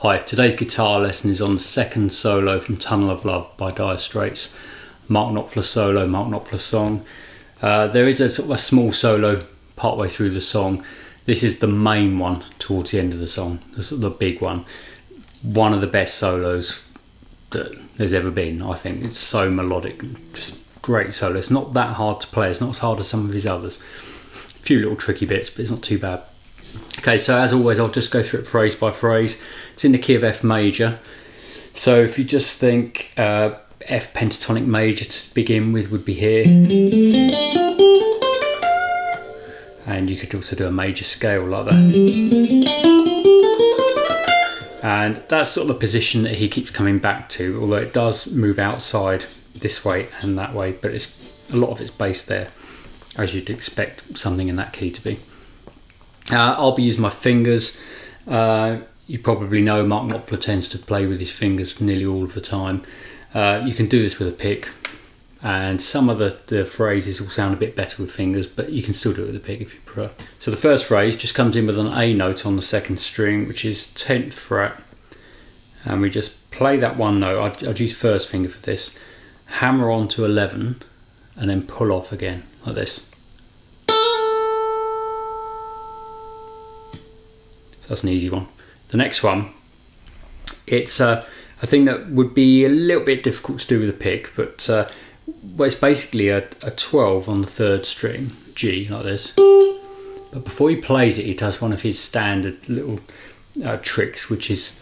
Hi, today's guitar lesson is on the second solo from Tunnel of Love by Dire Straits. Mark Knopfler solo, Mark Knopfler song. There is a sort of a small solo partway through the song. This is the main one towards the end of the song. This is the big one. One of the best solos that there's ever been, I think. It's so melodic, just great solo. It's not that hard to play. It's not as hard as some of his others. A few little tricky bits, but it's not too bad. Okay, so as always, I'll just go through it phrase by phrase. It's in the key of F major. So if you just think F pentatonic major to begin with would be here. And you could also do a major scale like that. And that's sort of the position that he keeps coming back to, although it does move outside this way and that way, but it's a lot of it's based there, as you'd expect something in that key to be. I'll be using my fingers. You probably know Mark Knopfler tends to play with his fingers nearly all of the time. You can do this with a pick, and some of the phrases will sound a bit better with fingers, but you can still do it with a pick if you prefer. So the first phrase just comes in with an A note on the second string, which is 10th fret, and we just play that one note. I'd use first finger for this, hammer on to 11, and then pull off again like this. That's an easy one. The next one, it's a thing that would be a little bit difficult to do with a pick, but well, it's basically a 12 on the third string, G, like this. But before he plays it, he does one of his standard little tricks, which is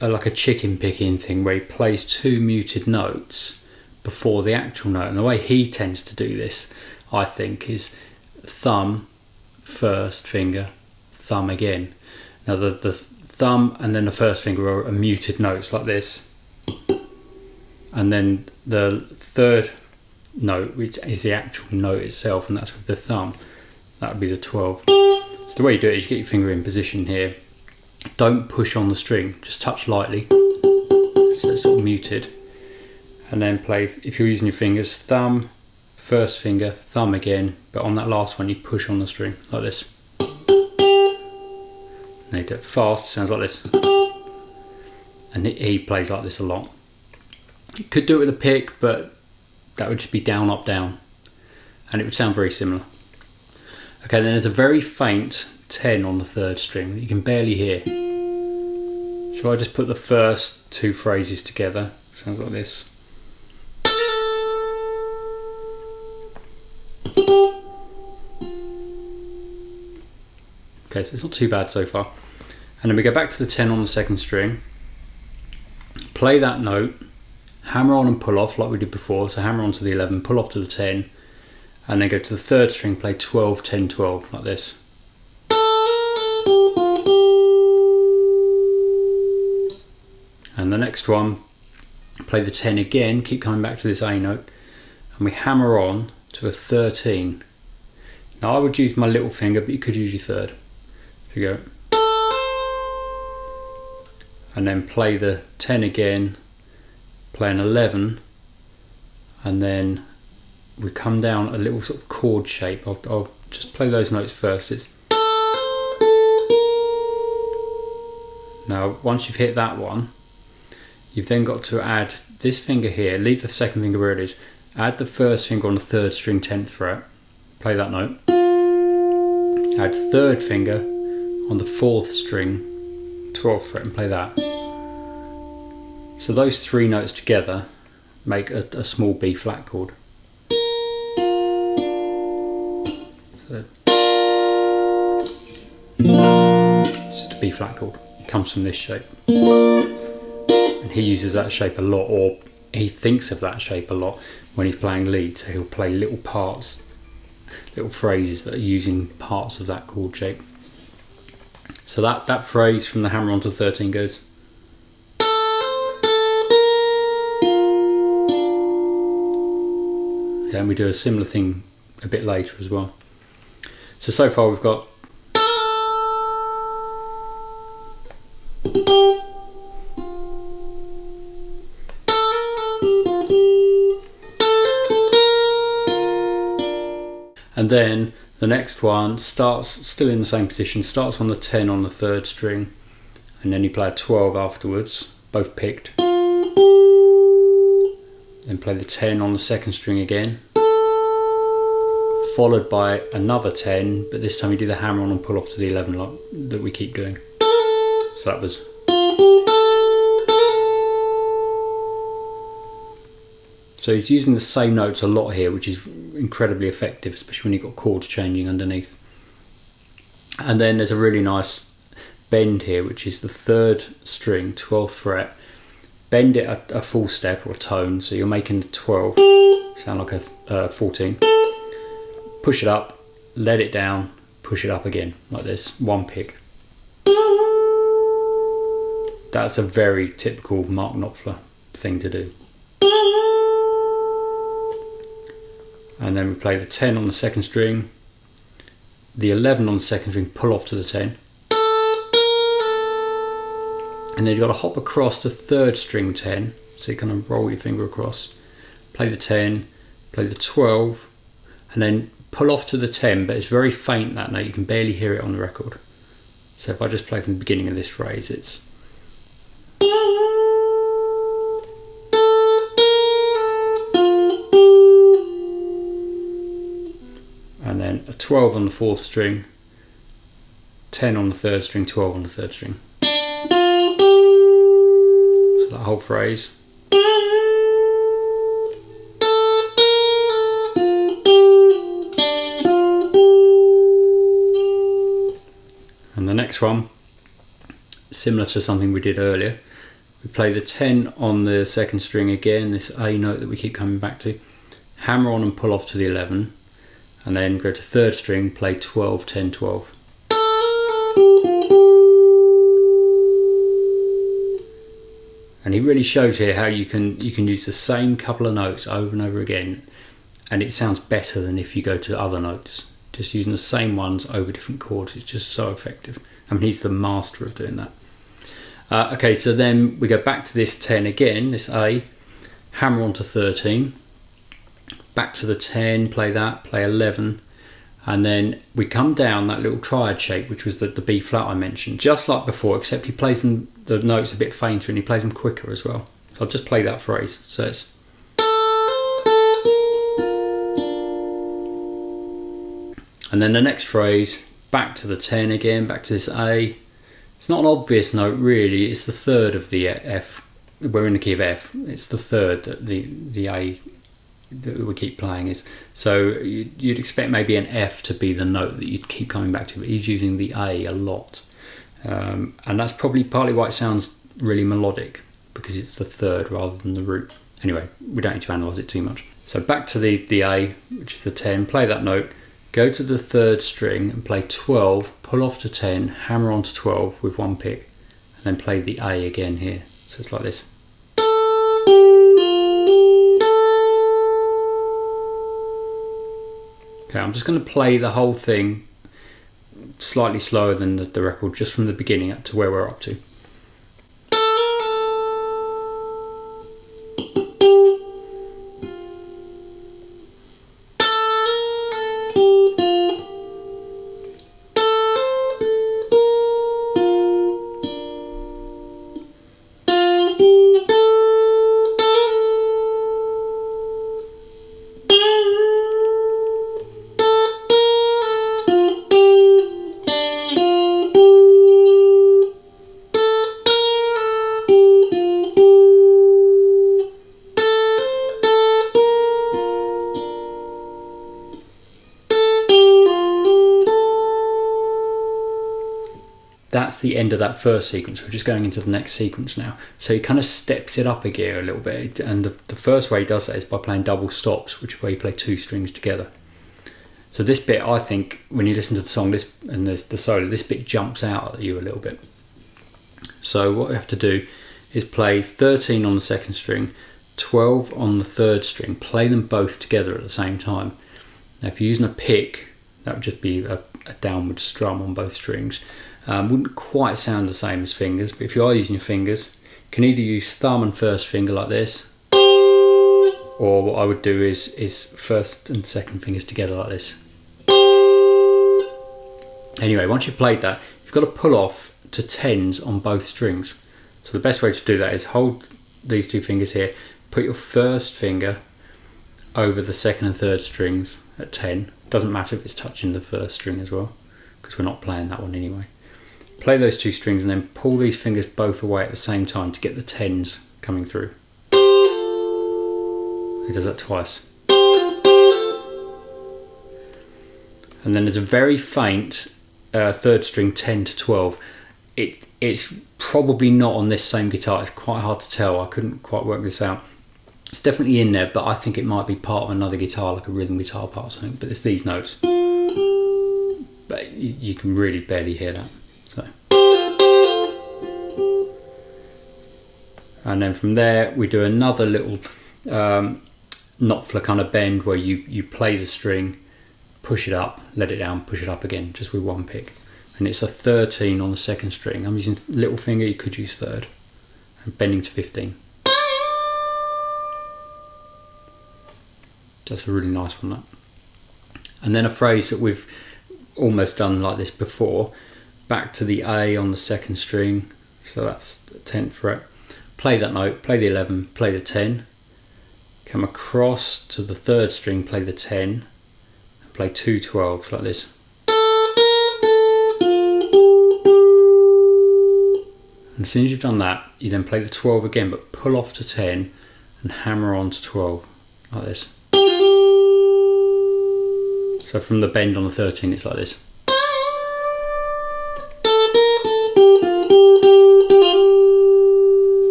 like a chicken picking thing, where he plays two muted notes before the actual note. And the way he tends to do this, I think, is thumb, first finger, thumb again. Now the thumb and then the first finger are muted notes like this, and then the third note, which is the actual note itself, and that's with the thumb, that would be the 12. So the way you do it is you get your finger in position here, don't push on the string, just touch lightly, so it's sort of muted, and then play, if you're using your fingers, thumb, first finger, thumb again, but on that last one you push on the string like this. And you do it fast, sounds like this. And he plays like this a lot. You could do it with a pick, but that would just be down, up, down. And it would sound very similar. Okay, then there's a very faint 10 on the third string that you can barely hear. So I just put the first two phrases together. Sounds like this. Okay, so it's not too bad so far. And then we go back to the 10 on the second string, play that note, hammer on and pull off like we did before, so hammer on to the 11, pull off to the 10, and then go to the third string, play 12, 10, 12, like this. And the next one, play the 10 again, keep coming back to this A note, and we hammer on to a 13. Now I would use my little finger, but you could use your third. Here we go. And then play the 10 again, play an 11, and then we come down a little sort of chord shape. I'll just play those notes first. Now once you've hit that one, you've then got to add this finger here, leave the second finger where it is, add the first finger on the third string 10th fret, play that note, add third finger on the fourth string 12th fret and play that. So those three notes together make a small B flat chord. So it's just a B flat chord. It comes from this shape. And he uses that shape a lot, or he thinks of that shape a lot when he's playing lead. So he'll play little parts, little phrases that are using parts of that chord shape. So that phrase from the hammer on to 13 goes. Okay, and we do a similar thing a bit later as well. So far we've got and then the next one starts still in the same position, starts on the 10 on the third string, and then you play a 12 afterwards, both picked. Then play the 10 on the second string again, followed by another 10, but this time you do the hammer on and pull off to the 11 like that we keep doing. So that was. So he's using the same notes a lot here, which is incredibly effective, especially when you've got chords changing underneath. And then there's a really nice bend here, which is the third string, 12th fret. Bend it a full step or a tone, so you're making the 12 sound like a 14. Push it up, let it down, push it up again, like this, one pick. That's a very typical Mark Knopfler thing to do. And then we play the 10 on the second string, the 11 on the second string, pull off to the 10. And then you've got to hop across to third string 10, so you kind of roll your finger across, play the 10, play the 12, and then pull off to the 10, but it's very faint that note, you can barely hear it on the record. So if I just play from the beginning of this phrase, it's. And then a 12 on the fourth string, 10 on the third string, 12 on the third string. So that whole phrase. And the next one, similar to something we did earlier, we play the 10 on the second string again, this A note that we keep coming back to, hammer on and pull off to the 11, and then go to third string, play 12, 10, 12. And he really shows here how you can use the same couple of notes over and over again, and it sounds better than if you go to other notes. Just using the same ones over different chords, it's just so effective. I mean, he's the master of doing that. Okay, so then we go back to this 10 again, this A, hammer on to 13, back to the 10, play that, play 11, and then we come down that little triad shape, which was the B flat I mentioned, just like before, except he plays the notes a bit fainter and he plays them quicker as well. So I'll just play that phrase. So it's. And then the next phrase, back to the 10 again, back to this A. It's not an obvious note really, it's the third of the F. We're in the key of F. It's the third that the A that we keep playing is. So you'd expect maybe an F to be the note that you'd keep coming back to, but he's using the A lot. And that's probably partly why it sounds really melodic, because it's the third rather than the root. Anyway, we don't need to analyse it too much. So back to the A, which is the 10, play that note, go to the third string and play 12, pull off to 10, hammer on to 12 with one pick, and then play the A again here. So it's like this. Okay, I'm just going to play the whole thing slightly slower than the record, just from the beginning up to where we're up to. That's the end of that first sequence. We're just going into the next sequence now. So he kind of steps it up a gear a little bit, and the first way he does that is by playing double stops, which is where you play two strings together. So this bit, I think, when you listen to the song and the solo, this bit jumps out at you a little bit. So what we have to do is play 13 on the second string, 12 on the third string, play them both together at the same time. Now if you're using a pick, that would just be a downward strum on both strings. Wouldn't quite sound the same as fingers, but if you are using your fingers, you can either use thumb and first finger like this, or what I would do is first and second fingers together like this. Anyway, once you've played that, you've got to pull off to 10s on both strings. So the best way to do that is hold these two fingers here, put your first finger over the second and third strings at 10. Doesn't matter if it's touching the first string as well, because we're not playing that one anyway. Play those two strings and then pull these fingers both away at the same time to get the 10s coming through. He does that twice. And then there's a very faint third string 10 to 12. It's probably not on this same guitar. It's quite hard to tell. I couldn't quite work this out. It's definitely in there, but I think it might be part of another guitar, like a rhythm guitar part or something. But it's these notes. But you can really barely hear that. So. And then from there, we do another little Knopfler kind of bend where you play the string, push it up, let it down, push it up again, just with one pick. And it's a 13 on the second string. I'm using little finger, you could use third. And bending to 15. That's a really nice one, that. And then a phrase that we've almost done like this before. Back to the A on the second string. So that's the 10th fret. Play that note, play the 11, play the 10. Come across to the third string, play the 10. And play two 12s like this. And as soon as you've done that, you then play the 12 again, but pull off to 10 and hammer on to 12, like this. So from the bend on the 13, it's like this.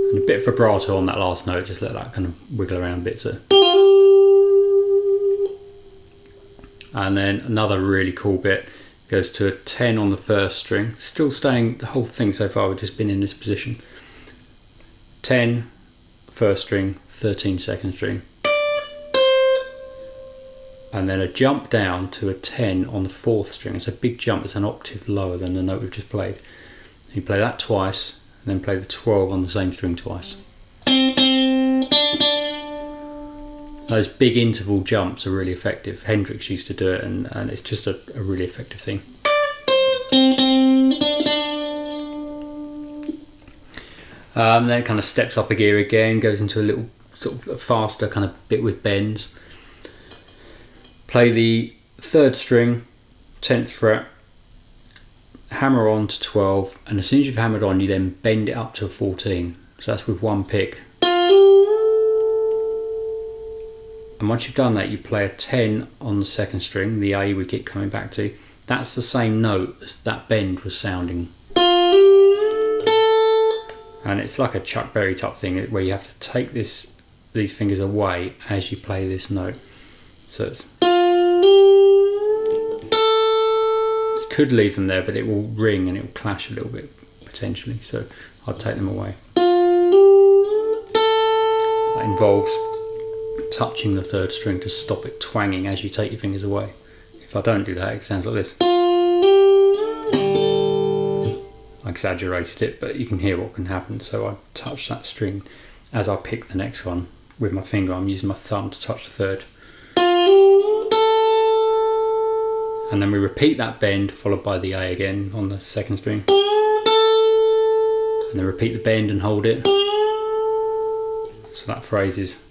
And a bit of vibrato on that last note, just let that kind of wiggle around a bit. So. And then another really cool bit. Goes to a 10 on the first string, still staying the whole thing so far, we've just been in this position. 10 first string, 13 second string. And then a jump down to a 10 on the fourth string. It's a big jump, it's an octave lower than the note we've just played. You play that twice, and then play the 12 on the same string twice. Those big interval jumps are really effective. Hendrix used to do it, and it's just a really effective thing. Then it kind of steps up a gear again, goes into a little sort of faster kind of bit with bends. Play the third string, 10th fret, hammer on to 12, and as soon as you've hammered on, you then bend it up to a 14. So that's with one pick. And once you've done that, you play a 10 on the second string, the A we keep coming back to. That's the same note as that bend was sounding. And it's like a Chuck Berry type thing where you have to take these fingers away as you play this note. So it's, you could leave them there, but it will ring and it will clash a little bit potentially. So I'll take them away. That involves touching the third string to stop it twanging as you take your fingers away. If I don't do that, it sounds like this. I exaggerated it, but you can hear what can happen. So I touch that string as I pick the next one with my finger. I'm using my thumb to touch the third. And then we repeat that bend followed by the A again on the second string. And then repeat the bend and hold it. So that phrase is.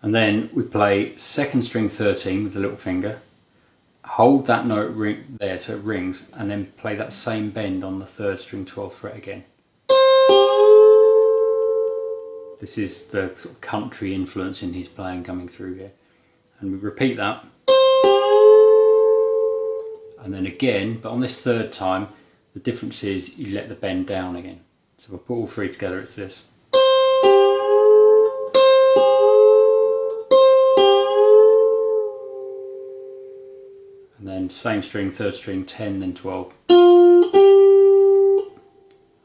And then we play second string 13 with the little finger, hold that note there so it rings, and then play that same bend on the third string 12th fret again. This is the sort of country influence in his playing coming through here. And we repeat that. And then again, but on this third time, the difference is you let the bend down again. So if I put all three together, it's this. And then same string, third string, 10, then 12.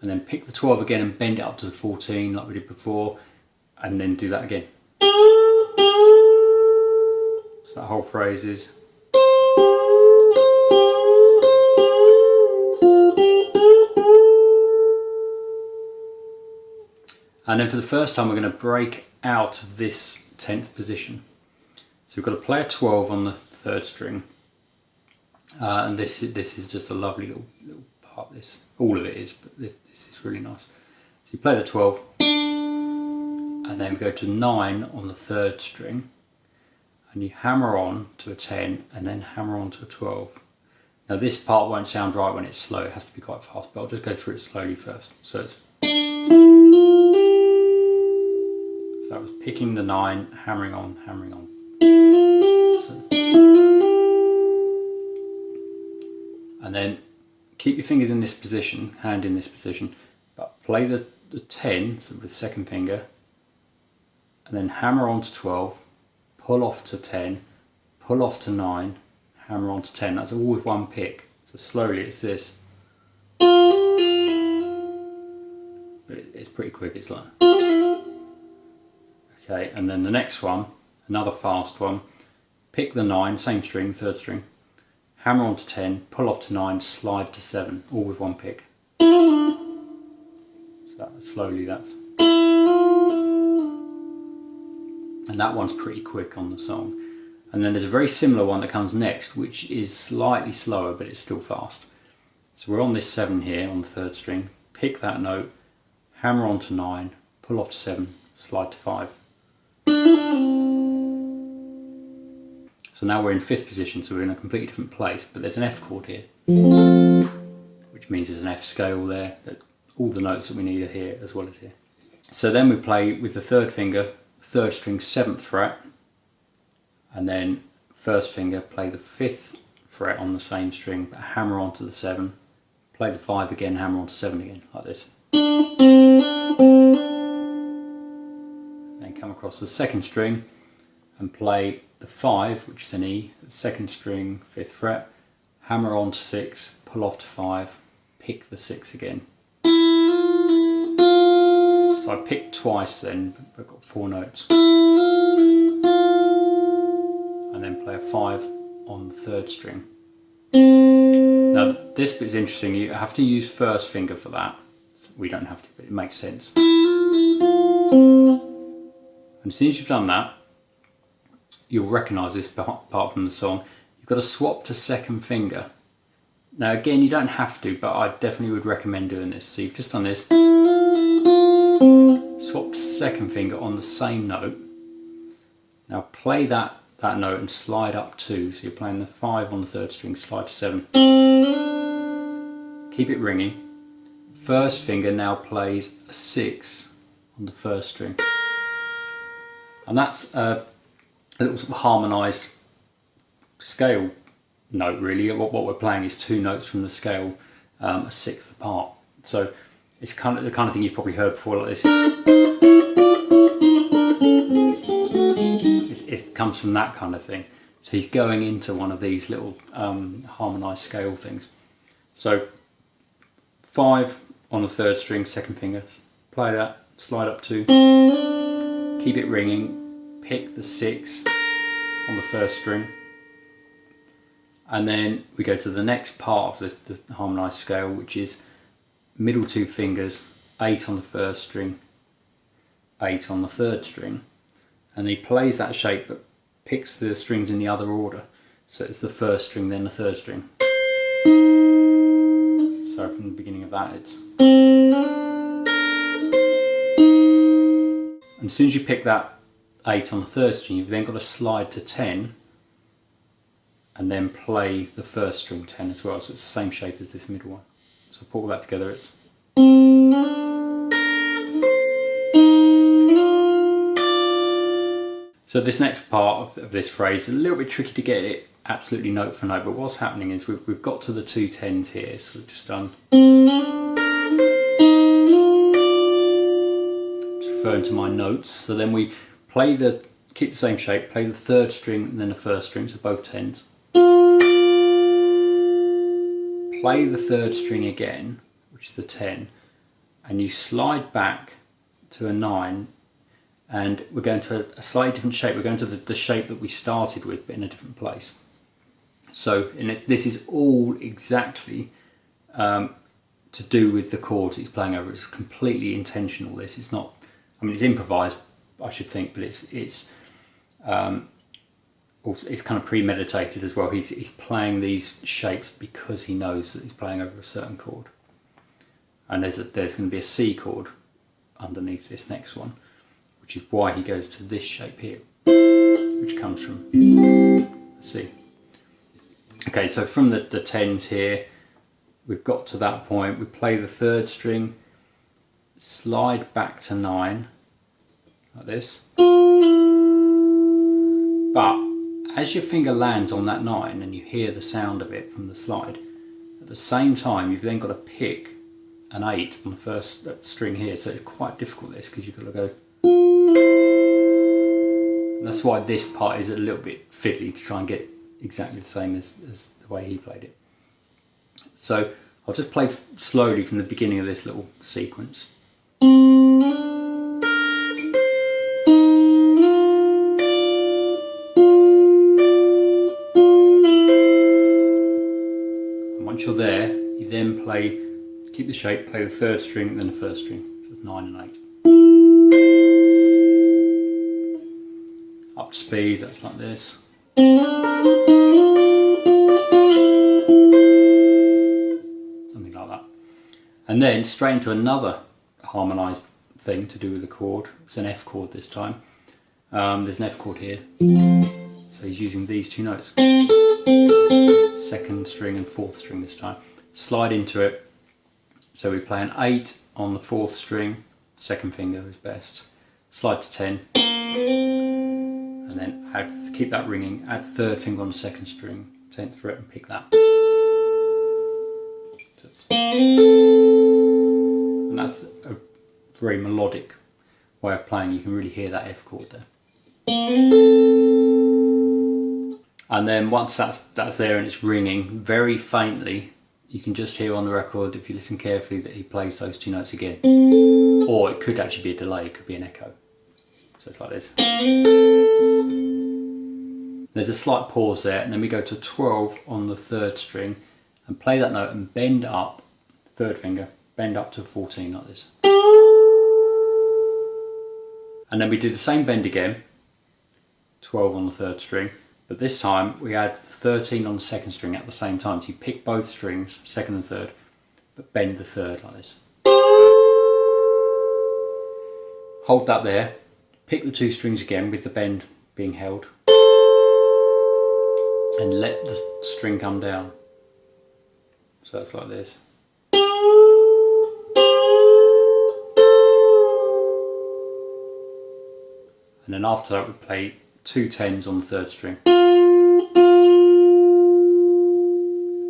And then pick the 12 again and bend it up to the 14 like we did before, and then do that again. So that whole phrase is. And then for the first time we're going to break out of this 10th position. So we've got to play a 12 on the third string, And this is just a lovely little part. This, all of it is, but this is really nice. So you play the 12, and then we go to 9 on the 3rd string, and you hammer on to a 10, and then hammer on to a 12. Now this part won't sound right when it's slow, it has to be quite fast, but I'll just go through it slowly first. So it's, so that was picking the 9, hammering on, hammering on. So, and then keep your fingers in this position, hand in this position, but play the 10, so with the 2nd finger, and then hammer on to 12, pull off to 10, pull off to 9, hammer on to 10. That's all with one pick. So slowly it's this. But it's pretty quick, it's like. Okay, and then the next one, another fast one. Pick the 9, same string, 3rd string. Hammer on to 10, pull off to 9, slide to 7, all with one pick. So slowly that's. And that one's pretty quick on the song. And then there's a very similar one that comes next, which is slightly slower, but it's still fast. So we're on this 7 here on the 3rd string, pick that note, hammer on to 9, pull off to 7, slide to 5. So now we're in 5th position, so we're in a completely different place, but there's an F chord here, which means there's an F scale there, that all the notes that we need are here as well as here. So then we play with the 3rd finger, 3rd string, 7th fret, and then 1st finger, play the 5th fret on the same string, but hammer onto the 7, play the 5 again, hammer onto 7 again, like this. Then come across the 2nd string and play the 5, which is an E, the 2nd string, 5th fret, hammer on to 6, pull off to 5, pick the 6 again. So I picked twice then, I've got 4 notes. And then play a 5 on the 3rd string. Now this bit's interesting, you have to use 1st finger for that. So we don't have to, but it makes sense. And as soon as you've done that, you'll recognise this part from the song. You've got to swap to 2nd finger. Now again, you don't have to, but I definitely would recommend doing this. So you've just done this. Swap to 2nd finger on the same note. Now play that note and slide up 2. So you're playing the 5 on the 3rd string, slide to 7. Keep it ringing. 1st finger now plays a 6 on the 1st string. And that's a little sort of harmonized scale note really. What we're playing is 2 notes from the scale, a 6th apart. So it's kind of the kind of thing you've probably heard before, like this. It comes from that kind of thing. So he's going into one of these little harmonized scale things. So 5 on the 3rd string, 2nd finger, play that, slide up 2, keep it ringing, pick the 6 on the 1st string, and then we go to the next part of the harmonized scale, which is middle 2 fingers, 8 on the 1st string, 8 on the 3rd string, and he plays that shape but picks the strings in the other order. So it's the 1st string, then the 3rd string. So from the beginning of that it's... And as soon as you pick that 8 on the 3rd string, you've then got to slide to 10 and then play the 1st string 10 as well. So it's the same shape as this middle one. So put all that together, it's... So this next part of this phrase is a little bit tricky to get it absolutely note for note, but what's happening is we've got to the 2 10s here, so we've just done... Just referring to my notes, so then we play keep the same shape, play the 3rd string and then the 1st string, so both 10s. Play the 3rd string again, which is the 10, and you slide back to a 9, and we're going to a slightly different shape. We're going to the shape that we started with, but in a different place. So this is all exactly to do with the chords he's playing over. It's completely intentional. This is not, I mean, it's improvised, I should think, but it's also, it's kind of premeditated as well. He's playing these shapes because he knows that he's playing over a certain chord. And there's going to be a C chord underneath this next one, which is why he goes to this shape here, which comes from C. Okay, so from the 10s here, we've got to that point. We play the 3rd string, slide back to 9, like this. But as your finger lands on that 9 and you hear the sound of it from the slide, at the same time you've then got to pick an 8 on the 1st string here. So it's quite difficult this, because you've got to go. And that's why this part is a little bit fiddly, to try and get exactly the same as the way he played it. So I'll just play slowly from the beginning of this little sequence. Once you're there, you then keep the shape, play the 3rd string, then the 1st string. So it's 9 and 8. Up to speed, that's like this. Something like that. And then straight into another harmonized thing to do with the chord. It's an F chord this time. There's an F chord here. So he's using these 2 notes. 2nd string and 4th string this time. Slide into it. So we play an 8 on the 4th string, 2nd finger is best. Slide to 10, and then keep that ringing, add 3rd finger on the 2nd string, 10th fret, and pick that. And that's a very melodic way of playing. You can really hear that F chord there. And then once that's there and it's ringing very faintly, you can just hear on the record, if you listen carefully, that he plays those 2 notes again. Or it could actually be a delay, it could be an echo. So it's like this. There's a slight pause there, and then we go to 12 on the 3rd string and play that note and bend up, 3rd finger, bend up to 14 like this. And then we do the same bend again, 12 on the 3rd string. But this time we add 13 on the 2nd string at the same time. So you pick both strings, 2nd and 3rd, but bend the 3rd like this. Hold that there, pick the 2 strings again with the bend being held, and let the string come down. So it's like this. And then after that we play 2 10s on the 3rd string.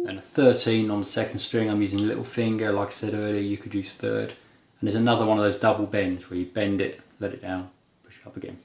Then a 13 on the 2nd string, I'm using little finger, like I said earlier, you could use 3rd. And there's another one of those double bends where you bend it, let it down, push it up again.